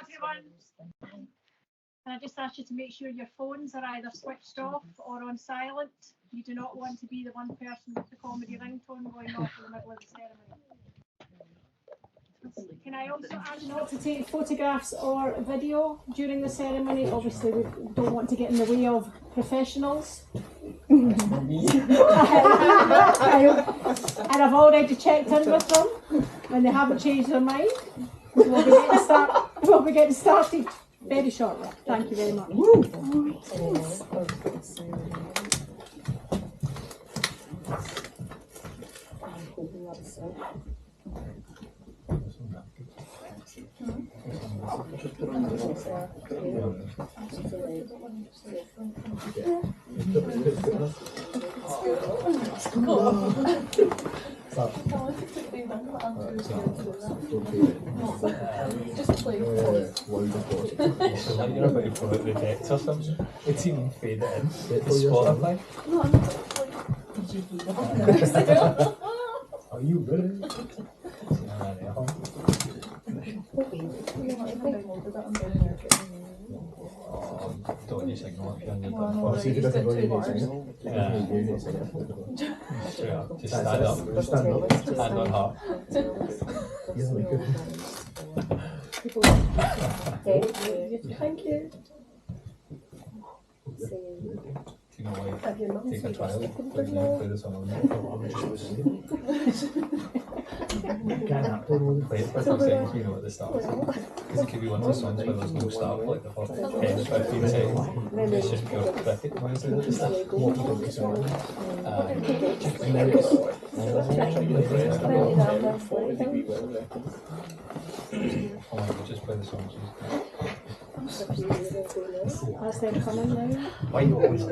everyone. Can I just ask you to make sure your phones are either switched off or on silent? You do not want to be the one person with the comedy ringtone going off in the middle of the ceremony. Can I also ask you not to take photographs or video during the ceremony? Obviously, we don't want to get in the way of professionals. And I've already checked in with them, and they haven't changed their mind. We'll be getting started very shortly. Thank you very much. You're about to pull out the decks or something. It's even faded in. The Spotify. Are you ready? Don't use signal if you're on your See if it doesn't go in your signal. Just stand up. Hand on heart. Thank you. Take a trial. Play the song on Play it for 10 seconds, you know at the start. Because it could be one of the songs where there's no start for like the first 10 15 seconds. It's just pure cricket noise at the start. Just play the songs. That's them coming now. Why you always do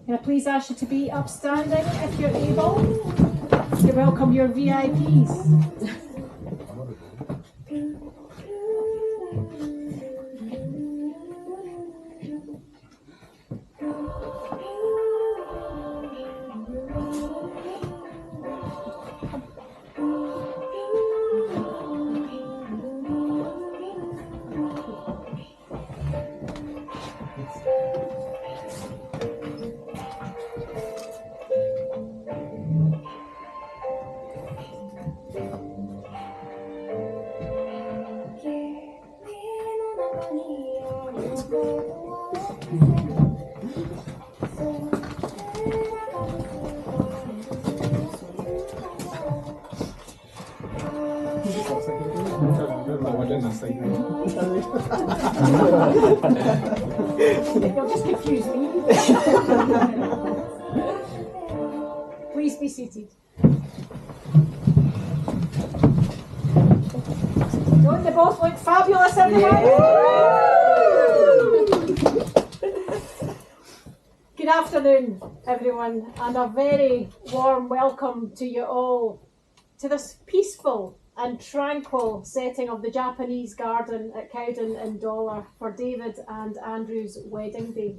Can I please ask you to be upstanding if you're able to welcome your VIPs? You'll just confuse me. Please be seated. Don't they both look fabulous, everyone? Good afternoon, everyone, and a very warm welcome to you all to this peaceful and tranquil setting of the Japanese garden at Cowden in Dollar for David and Andrew's wedding day.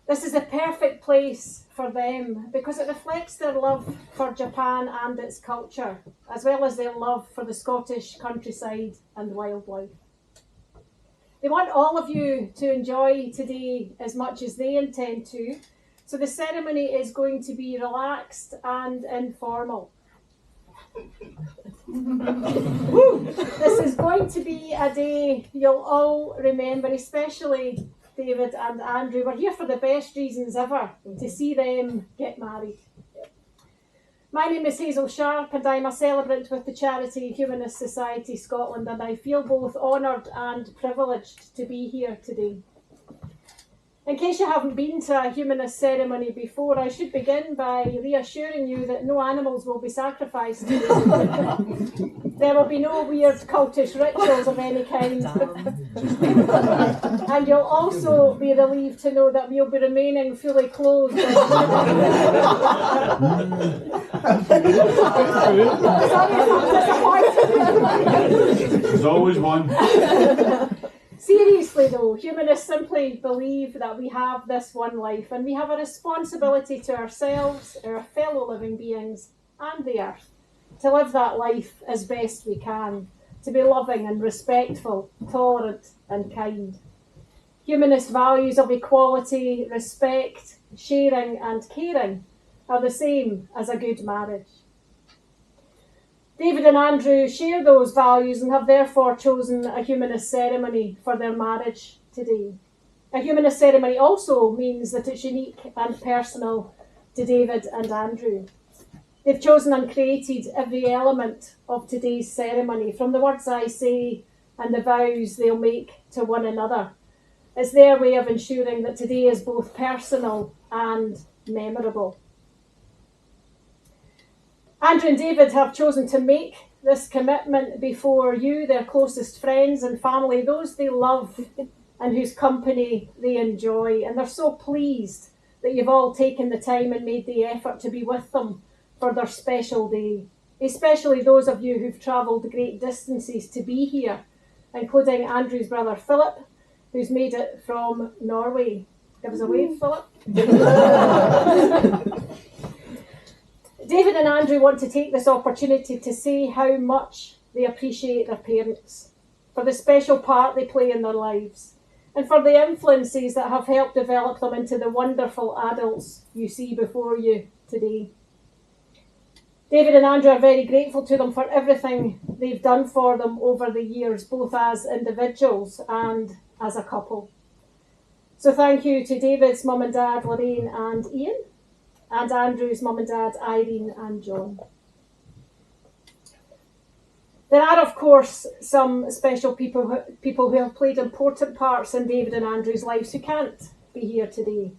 This is the perfect place for them because it reflects their love for Japan and its culture, as well as their love for the Scottish countryside and wildlife. They want all of you to enjoy today as much as they intend to, so the ceremony is going to be relaxed and informal. This is going to be a day you'll all remember, especially David and Andrew. We're here for the best reasons ever, to see them get married. My name is Hazel Sharp and I'm a celebrant with the charity Humanist Society Scotland, and I feel both honoured and privileged to be here today. In case you haven't been to a humanist ceremony before, I should begin by reassuring you that no animals will be sacrificed. There will be no weird cultish rituals of any kind. And you'll also be relieved to know that we'll be remaining fully clothed. There's always one. Seriously though, humanists simply believe that we have this one life and we have a responsibility to ourselves, our fellow living beings and the earth to live that life as best we can, to be loving and respectful, tolerant and kind. Humanist values of equality, respect, sharing and caring are the same as a good marriage. David and Andrew share those values and have therefore chosen a humanist ceremony for their marriage today. A humanist ceremony also means that it's unique and personal to David and Andrew. They've chosen and created every element of today's ceremony, from the words I say and the vows they'll make to one another. It's their way of ensuring that today is both personal and memorable. Andrew and David have chosen to make this commitment before you, their closest friends and family, those they love and whose company they enjoy. And they're so pleased that you've all taken the time and made the effort to be with them for their special day, especially those of you who've travelled great distances to be here, including Andrew's brother Philip, who's made it from Norway. Give us a wave, Philip. David and Andrew want to take this opportunity to say how much they appreciate their parents, for the special part they play in their lives, and for the influences that have helped develop them into the wonderful adults you see before you today. David and Andrew are very grateful to them for everything they've done for them over the years, both as individuals and as a couple. So thank you to David's mum and dad, Lorraine and Ian, and Andrew's mum and dad, Irene and John. There are, of course, some special people who have played important parts in David and Andrew's lives who can't be here today.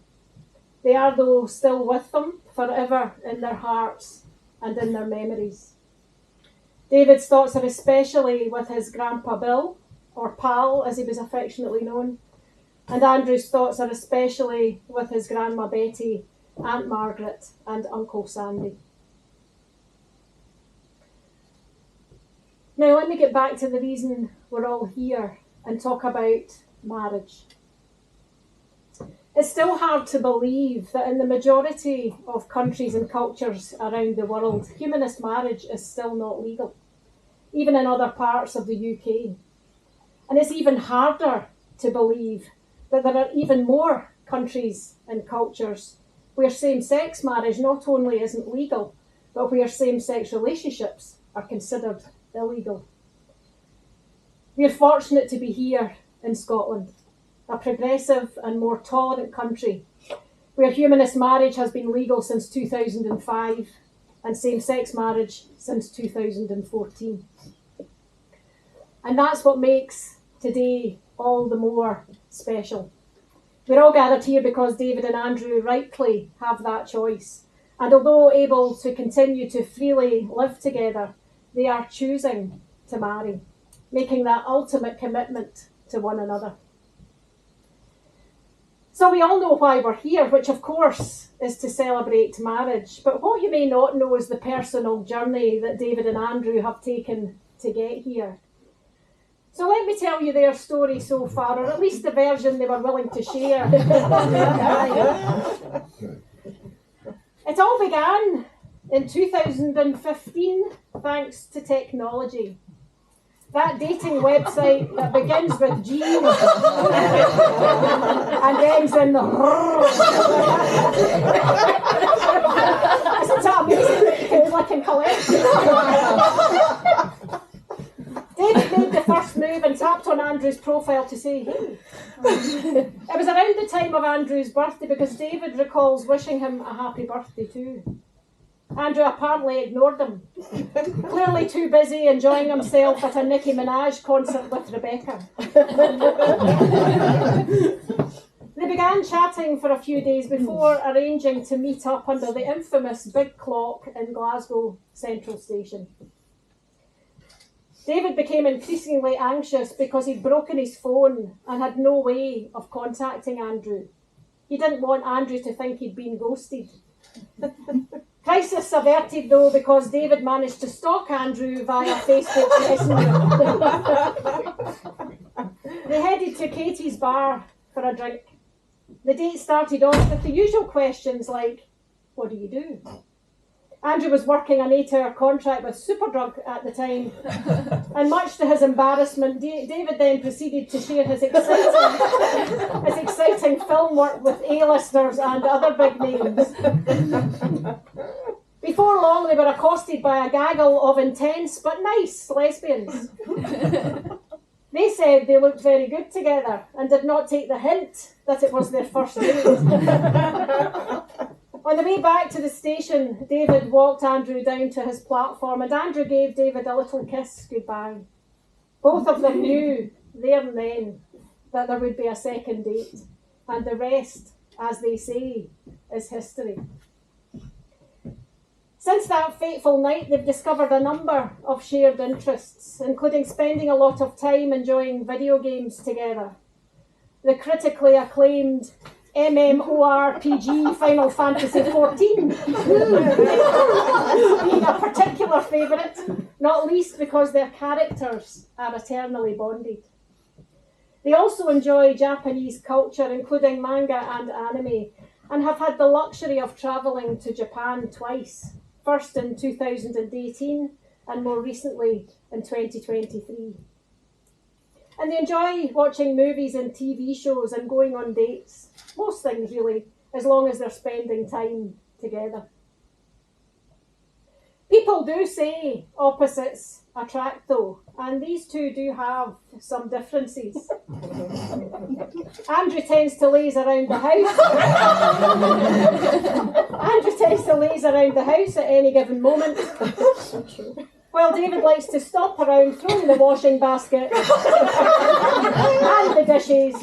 They are, though, still with them forever in their hearts and in their memories. David's thoughts are especially with his grandpa Bill, or Pal as he was affectionately known, and Andrew's thoughts are especially with his grandma Betty, Aunt Margaret and Uncle Sandy. Now let me get back to the reason we're all here and talk about marriage. It's still hard to believe that in the majority of countries and cultures around the world, humanist marriage is still not legal, even in other parts of the UK. And it's even harder to believe that there are even more countries and cultures where same-sex marriage not only isn't legal, but where same-sex relationships are considered illegal. We're fortunate to be here in Scotland, a progressive and more tolerant country, where humanist marriage has been legal since 2005 and same-sex marriage since 2014. And that's what makes today all the more special. We're all gathered here because David and Andrew rightly have that choice. And although able to continue to freely live together, they are choosing to marry, making that ultimate commitment to one another. So we all know why we're here, which of course is to celebrate marriage. But what you may not know is the personal journey that David and Andrew have taken to get here. So let me tell you their story so far, or at least the version they were willing to share. It all began in 2015, thanks to technology. That dating website that begins with G and ends in the Isn't that amazing? Like in collection. David made the first move and tapped on Andrew's profile to say, hey. It was around the time of Andrew's birthday because David recalls wishing him a happy birthday too. Andrew apparently ignored him, clearly too busy enjoying himself at a Nicki Minaj concert with Rebecca. They began chatting for a few days before arranging to meet up under the infamous big clock in Glasgow Central Station. David became increasingly anxious because he'd broken his phone and had no way of contacting Andrew. He didn't want Andrew to think he'd been ghosted. Crisis averted though because David managed to stalk Andrew via Facebook Messenger. They headed to Katie's bar for a drink. The date started off with the usual questions like, what do you do? Andrew was working an 8-hour contract with Superdrug at the time, and much to his embarrassment, David then proceeded to share his exciting film work with A-listers and other big names. Before long, they were accosted by a gaggle of intense but nice lesbians. They said they looked very good together and did not take the hint that it was their first date. On the way back to the station, David walked Andrew down to his platform, and Andrew gave David a little kiss goodbye. Both of them knew there and then that there would be a second date, and the rest, as they say, is history. Since that fateful night, they've discovered a number of shared interests, including spending a lot of time enjoying video games together. The critically acclaimed MMORPG Final Fantasy XIV being a particular favourite, not least because their characters are eternally bonded. They also enjoy Japanese culture, including manga and anime, and have had the luxury of travelling to Japan twice. First in 2018 and more recently in 2023. And they enjoy watching movies and TV shows and going on dates. Most things really, as long as they're spending time together. People do say opposites attract though, and these two do have some differences. Andrew tends to laze around the house. Andrew tends to laze around the house at any given moment. While David likes to stop around throwing the washing basket and the dishes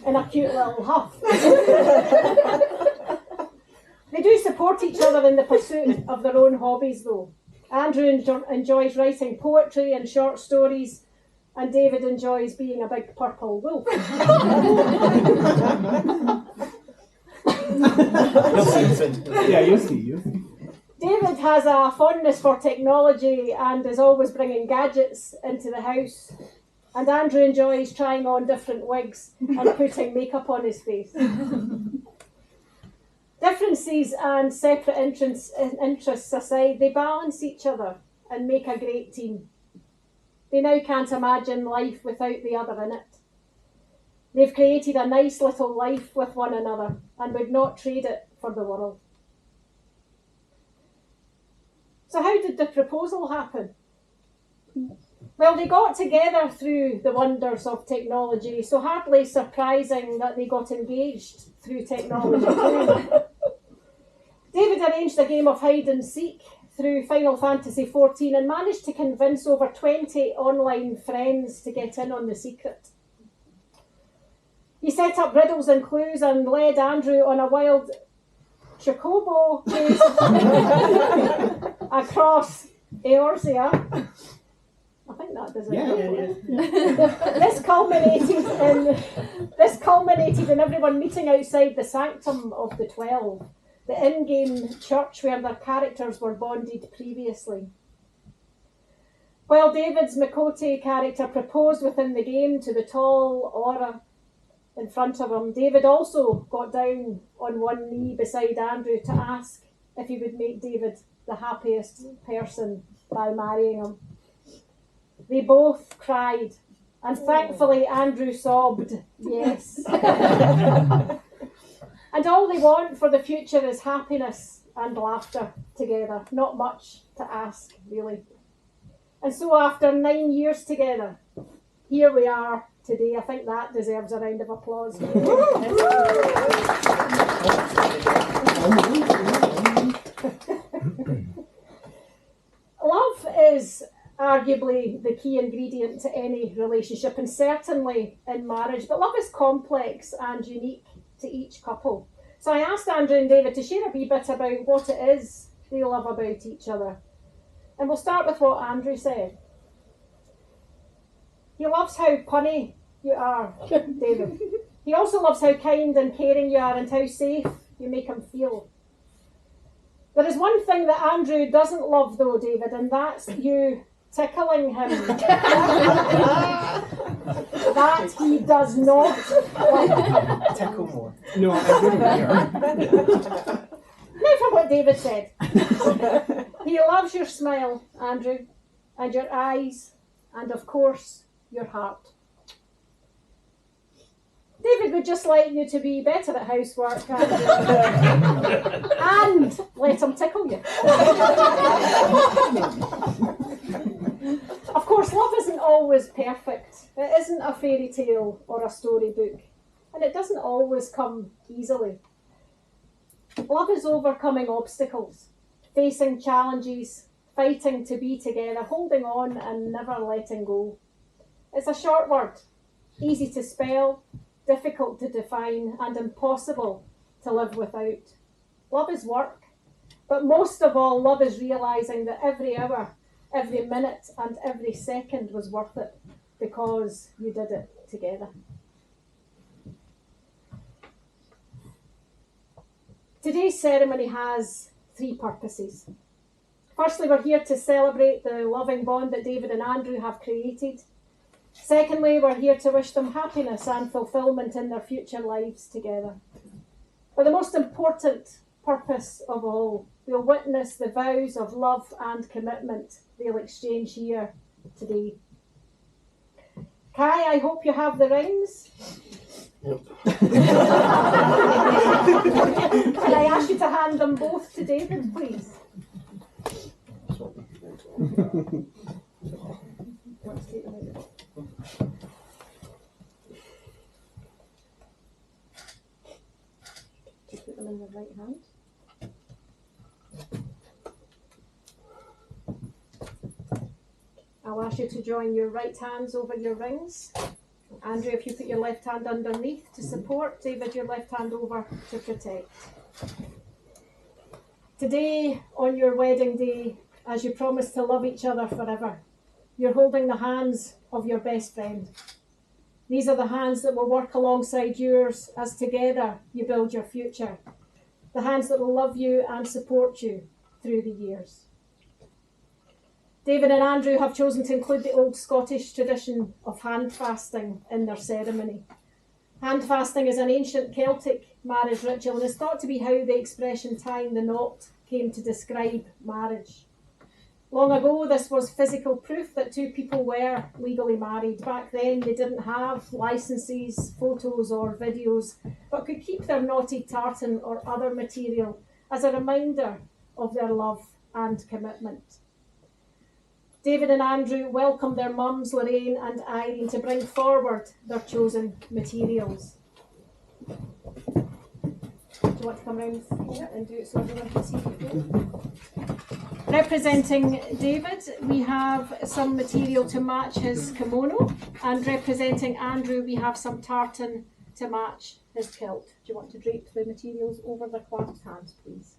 in a cute little huff. They do support each other in the pursuit of their own hobbies though. Andrew enjoys writing poetry and short stories, and David enjoys being a big purple wolf. You'll see. David has a fondness for technology and is always bringing gadgets into the house. And Andrew enjoys trying on different wigs and putting makeup on his face. Differences and separate interests aside, they balance each other and make a great team. They now can't imagine life without the other in it. They've created a nice little life with one another and would not trade it for the world. So how did the proposal happen? Well, they got together through the wonders of technology, so hardly surprising that they got engaged through technology too. David arranged a game of hide and seek through Final Fantasy XIV and managed to convince over 20 online friends to get in on the secret. He set up riddles and clues and led Andrew on a wild chocobo chase across Eorzea. I think that does it. This culminated in everyone meeting outside the Sanctum of the 12, the in-game church where their characters were bonded previously. While David's Mikote character proposed within the game to the tall Aura in front of him, David also got down on one knee beside Andrew to ask if he would make David the happiest person by marrying him. They both cried, and thankfully Andrew sobbed, yes. And all they want for the future is happiness and laughter together. Not much to ask, really. And so after 9 years together, here we are today. I think that deserves a round of applause. Love is arguably the key ingredient to any relationship, and certainly in marriage. But love is complex and unique to each couple. So I asked Andrew and David to share a wee bit about what it is they love about each other. And we'll start with what Andrew said. He loves how punny you are, David. He also loves how kind and caring you are and how safe you make him feel. There is one thing that Andrew doesn't love though, David, and that's you tickling him. That he does not like. Tickle more. No, I wouldn't care. Now for what David said. He loves your smile, Andrew, and your eyes, and of course, your heart. David would just like you to be better at housework and let him tickle you. Of course, love isn't always perfect. It isn't a fairy tale or a storybook, and it doesn't always come easily. Love is overcoming obstacles, facing challenges, fighting to be together, holding on and never letting go. It's a short word, easy to spell, difficult to define, and impossible to live without. Love is work, but most of all, love is realising that every hour, every minute, and every second was worth it because you did it together. Today's ceremony has three purposes. Firstly, we're here to celebrate the loving bond that David and Andrew have created. Secondly, we're here to wish them happiness and fulfilment in their future lives together. But the most important purpose of all, we'll witness the vows of love and commitment they'll exchange here today. Kai, I hope you have the rings. Yep. Can I ask you to hand them both to David, please? Let's take them out. Just put them in your right hand. I'll ask you to join your right hands over your rings. Andrew, if you put your left hand underneath to support, David, your left hand over to protect. Today, on your wedding day, as you promise to love each other forever, you're holding the hands of your best friend. These are the hands that will work alongside yours as together you build your future. The hands that will love you and support you through the years. David and Andrew have chosen to include the old Scottish tradition of hand fasting in their ceremony. Hand fasting is an ancient Celtic marriage ritual and is thought to be how the expression tying the knot came to describe marriage. Long ago, this was physical proof that two people were legally married. Back then, they didn't have licenses, photos or videos, but could keep their knotted tartan or other material as a reminder of their love and commitment. David and Andrew welcome their mums, Lorraine and Irene, to bring forward their chosen materials. Do you want to come round here and do it so everyone can see it? Representing David, we have some material to match his kimono, and representing Andrew, we have some tartan to match his kilt. Do you want to drape the materials over the clasped hands, please?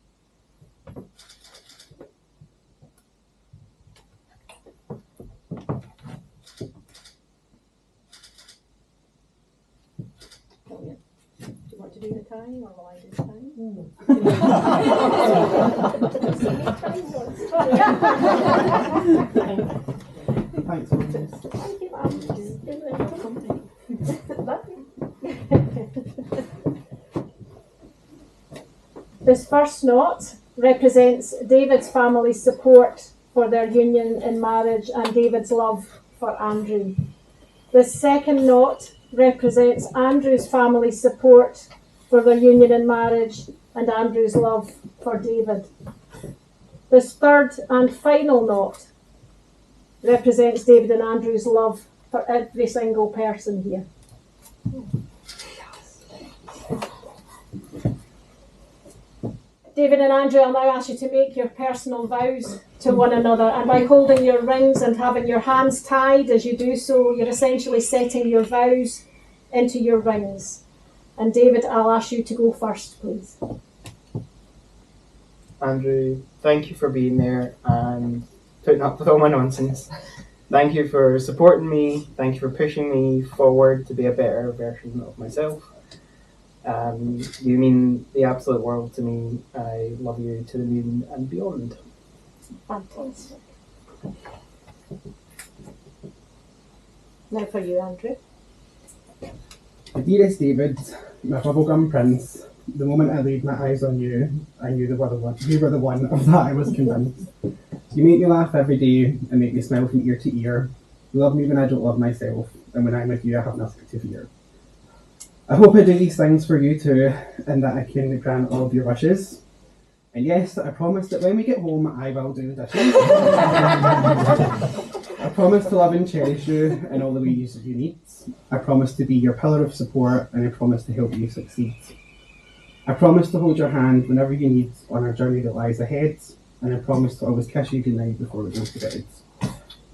Brilliant. Do you want to do the tying or will I do the tying? Thanks. Thank you, Mum. This first knot represents David's family's support for their union in marriage and David's love for Andrew. This second knot represents Andrew's family's support for their union in marriage and Andrew's love for David. This third and final knot represents David and Andrew's love for every single person here. David and Andrew, I'll now ask you to make your personal vows to one another, and by holding your rings and having your hands tied as you do so, you're essentially setting your vows into your rings. And David, I'll ask you to go first, please. Andrew, thank you for being there and putting up with all my nonsense. Thank you for supporting me. Thank you for pushing me forward to be a better version of myself. You mean the absolute world to me. I love you to the moon and beyond. Fantastic. Now for you, Andrew. Dearest David, my bubblegum prince, The moment I laid my eyes on you, I knew you were the one of that I was convinced. You make me laugh every day and make me smile from ear to ear. You love me when I don't love myself, and when I'm with you I have nothing to fear. I hope I do these things for you too, and that I can grant all of your wishes. And yes, I promise that when we get home I will do the dishes. I promise to love and cherish you in all the ways you need. I promise to be your pillar of support, and I promise to help you succeed. I promise to hold your hand whenever you need on our journey that lies ahead, and I promise to always kiss you goodnight before we go to bed.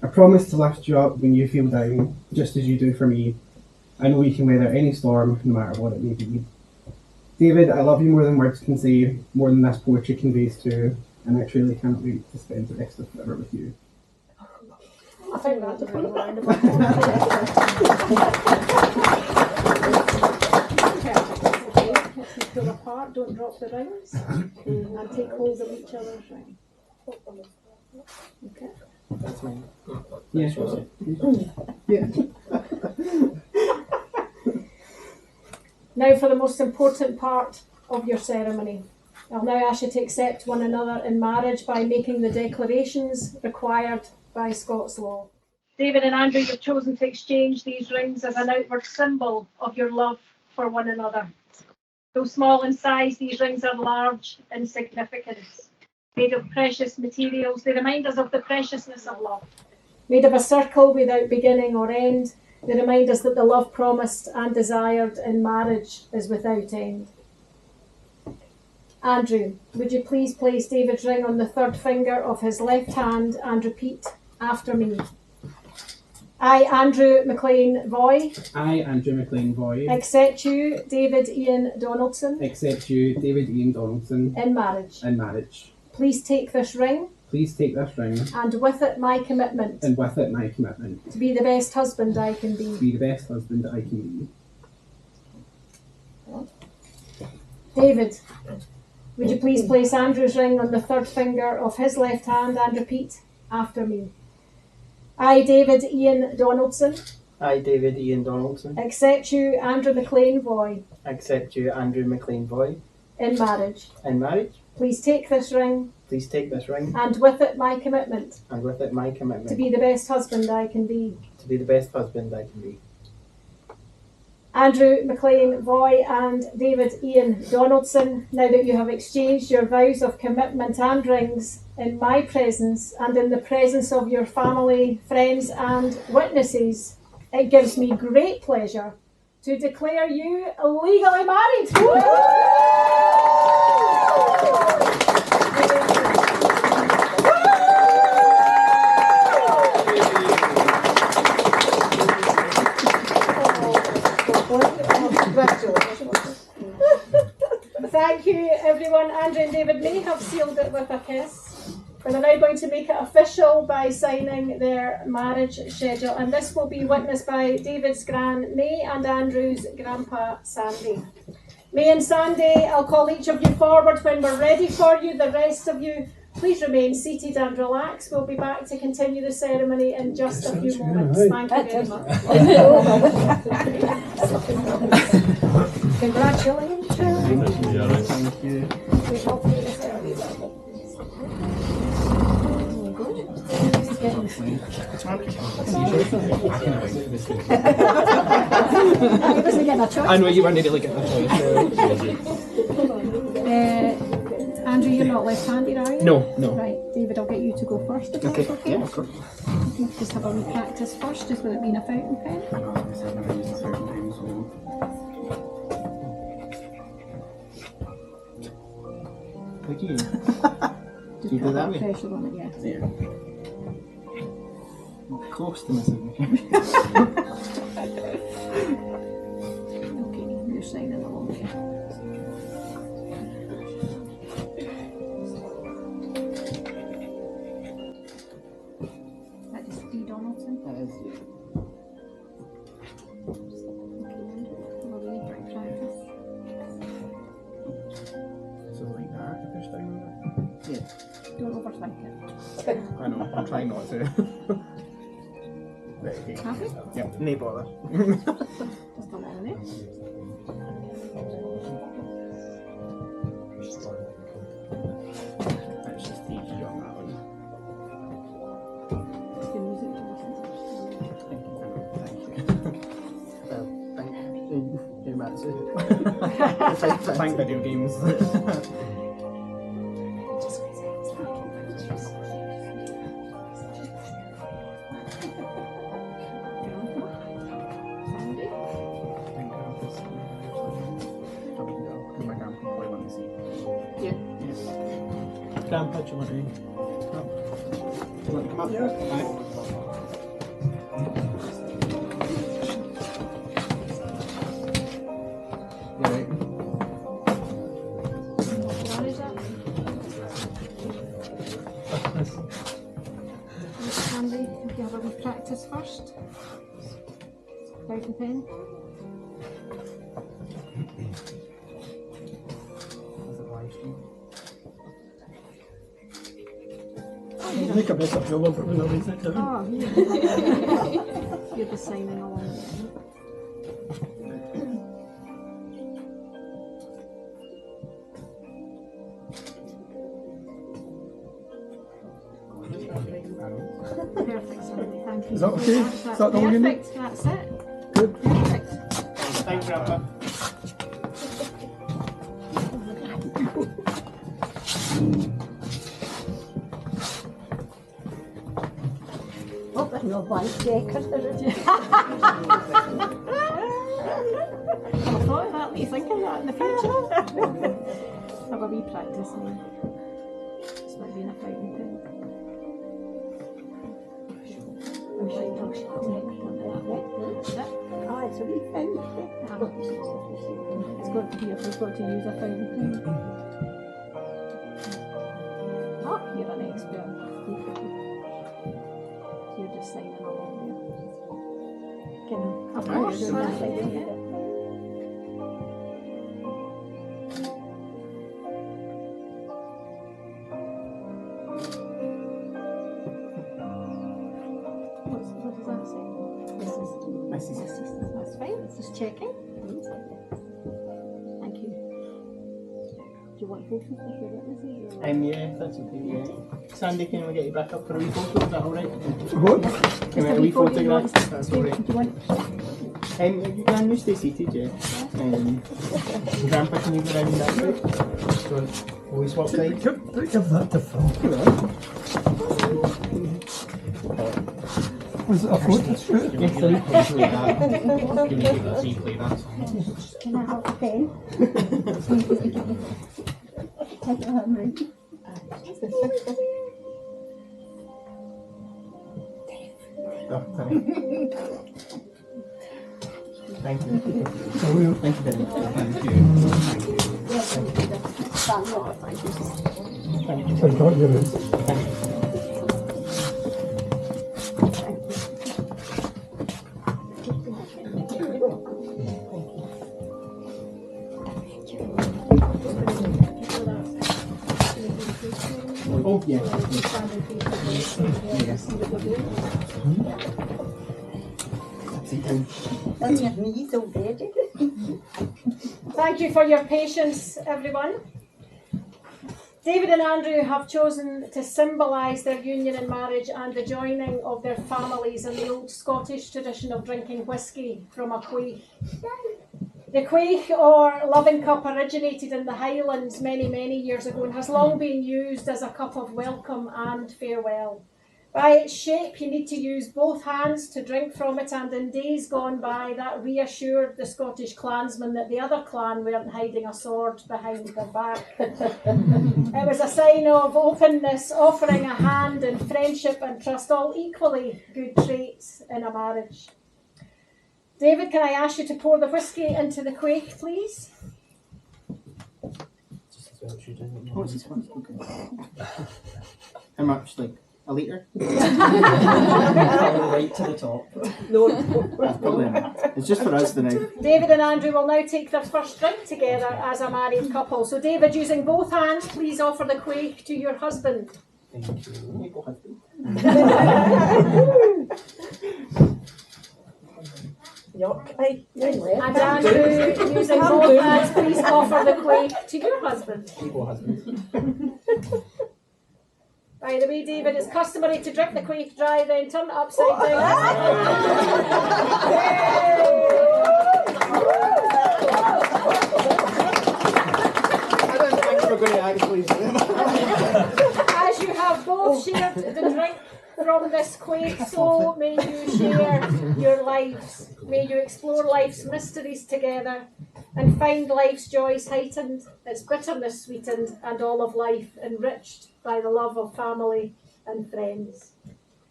I promise to lift you up when you feel down, just as you do for me. I know you can weather any storm, no matter what it may be. David, I love you more than words can say, more than this poetry conveys to, and I truly cannot wait to spend the rest of forever with you. I think that's a good round of pull apart, don't drop the rings, and take hold of each other's ring. Okay. That's mine. Yeah. Yeah. Now for the most important part of your ceremony. I'll now ask you to accept one another in marriage by making the declarations required by Scots law. David and Andrew, you've chosen to exchange these rings as an outward symbol of your love for one another. Though small in size, these rings are large in significance. Made of precious materials, they remind us of the preciousness of love. Made of a circle without beginning or end, they remind us that the love promised and desired in marriage is without end. Andrew, would you please place David's ring on the third finger of his left hand and repeat after me? I, Andrew McLean Voy. I, Andrew McLean Voy. Accept you, David Ian Donaldson. Accept you, David Ian Donaldson. In marriage. In marriage. Please take this ring. Please take this ring. And with it my commitment. And with it my commitment. To be the best husband I can be. To be the best husband I can be. David, would you please place Andrew's ring on the third finger of his left hand and repeat after me? I, David Ian Donaldson. I, David Ian Donaldson. Accept you, Andrew McLean Voy. Accept you, Andrew McLean Voy. In marriage. In marriage. Please take this ring. Please take this ring. And with it my commitment. And with it my commitment. To be the best husband I can be. To be the best husband I can be. Andrew McLean Voy and David Ian Donaldson, now that you have exchanged your vows of commitment and rings in my presence and in the presence of your family, friends and witnesses, it gives me great pleasure to declare you legally married. Thank you, everyone. Andrew and David may have sealed it with a kiss, but they're now going to make it official by signing their marriage schedule, and this will be witnessed by David's gran May and Andrew's grandpa Sandy. May and Sandy, I'll call each of you forward when we're ready for you. The rest of you, please remain seated and relax. We'll be back to continue the ceremony in just a few moments. Thank you very much. Congratulations. Thank you. We hope you deserve it. I know you weren't really getting a choice. Andrew, you're not left-handed, are you? No, no. Right, David, I'll get you to go first. If Okay, that's okay. yeah, of course. Just have a wee practice first, just with it being a fountain pen. Again. Just You do put that way? pressure on it, yeah. Yeah. Close to missing. Okay, you're signing along there. That is D. Donaldson. That is you. Have a wee practice. So like that, if you're down on that? Yeah. Don't overthink it. I know, I'm trying not to. Right, okay. Happy? Yep, no bother. Just along there. Let's just take you on that one. Thank video games. Grandpa, do you want to come? Do you want to come up? Yeah. Right. Andy, if you have a wee practice first. Write the pen. Make a better job of it when I read it down. Oh, you're just signing along. Perfect, Sandy, thank you. Is that okay? That's Is that all you need? perfect, that's it. Good. Perfect. Thanks, Grandpa. Hope there's no blank checkers. I thought of that, what you think of that in the future? Have a wee practice now. This might be in a fountain pen. I'm sure you can That's it. Oh, it's a wee thing. It's got to be, if we've got to use a fountain pen. Oh, you're an expert. You're just signing along there. Can Of course, I? yeah. What does that say? That's fine. Just checking. Thank you. Do you want photos of your witnesses? Yeah, that's okay, yeah. Sandy, can we get you back up for a wee photo? Is that alright? What? Can we get a wee photo you photograph? want? That's Do alright. you want? You can stay seated, yeah. Grandpa, can you go down that way? Will we swap sides? Give that to Phil. Was it a photo shoot? Yes, sir. Can I have a pen? Take it home, right? Oh, sorry. Thank you. Thank you very much. Thank you. Thank you. I got you this. Oh, yeah. On your knees already. Thank you for your patience, everyone. David and Andrew have chosen to symbolise their union in marriage and the joining of their families in the old Scottish tradition of drinking whisky from a quaich. The quaich or loving cup originated in the Highlands many, many years ago and has long been used as a cup of welcome and farewell. By its shape, you need to use both hands to drink from it, and in days gone by, that reassured the Scottish clansmen that the other clan weren't hiding a sword behind their back. It was a sign of openness, offering a hand in friendship and trust, all equally good traits in a marriage. David, can I ask you to pour the whisky into the quaich, please? What's this one? Okay. How much? Like a litre? Right to the top. That's probably enough. It's just for us tonight. David and Andrew will now take their first drink together as a married couple. So David, using both hands, please offer the quaich to your husband. Thank you. You York. Aye, And Andrew, using both hands, please offer the quaich to your husband. By the way, David, it's customary to drink the quaich dry, then turn it upside down. I didn't think you were going to actually do that. As you have both shared the drink from this quaich, so may you share your lives. May you explore life's mysteries together and find life's joys heightened, its bitterness sweetened, and all of life enriched by the love of family and friends.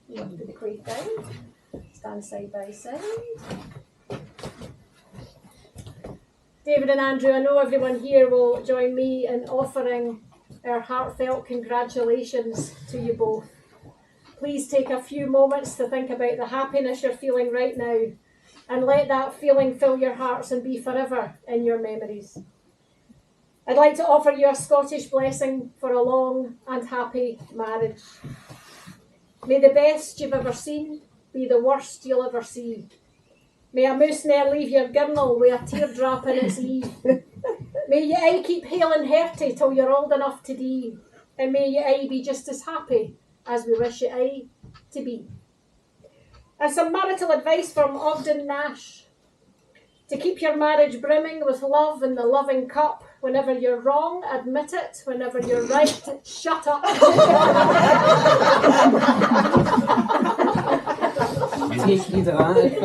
You want to put the quaich down? Stand side by side. David and Andrew, I know everyone here will join me in offering our heartfelt congratulations to you both. Please take a few moments to think about the happiness you're feeling right now and let that feeling fill your hearts and be forever in your memories. I'd like to offer you a Scottish blessing for a long and happy marriage. May the best you've ever seen be the worst you'll ever see. May a moose ne'er leave your girnel with a teardrop in its ee. May you aye keep hale and hearty till you're old enough to dee. And may you aye be just as happy as we wish you aye to be. And some marital advice from Ogden Nash. To keep your marriage brimming with love in the loving cup. Whenever you're wrong, admit it. Whenever you're right, shut up. Take you to that, it's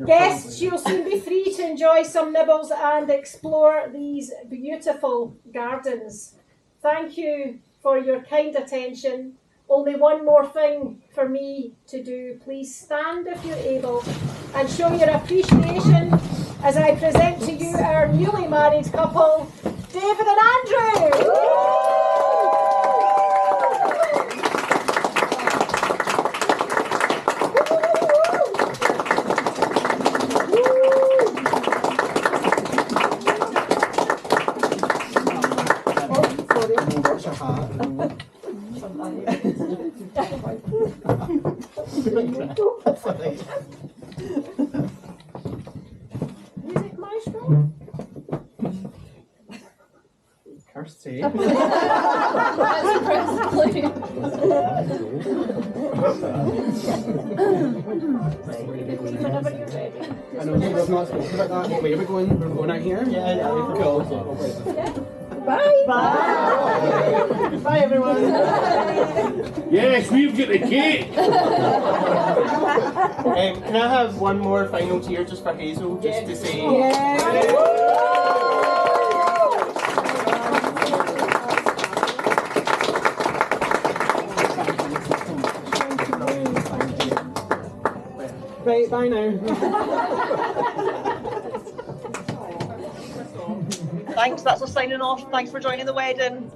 fine. Guests, you'll soon be free to enjoy some nibbles and explore these beautiful gardens. Thank you for your kind attention. Only one more thing for me to do. Please stand if you're able and show your appreciation as I present to you our newly married couple, David and Andrew. Music maestro? Kirsty. Whenever you're ready. I know we've not spoken about that. Where are we going? We're going out here? Yeah, Cool. Bye. Bye. Bye, everyone. Yes, we've got the cake. Can I have one more final cheer just for Hazel, just to say... Right, bye now. Thanks, that's us signing off. Thanks for joining the wedding.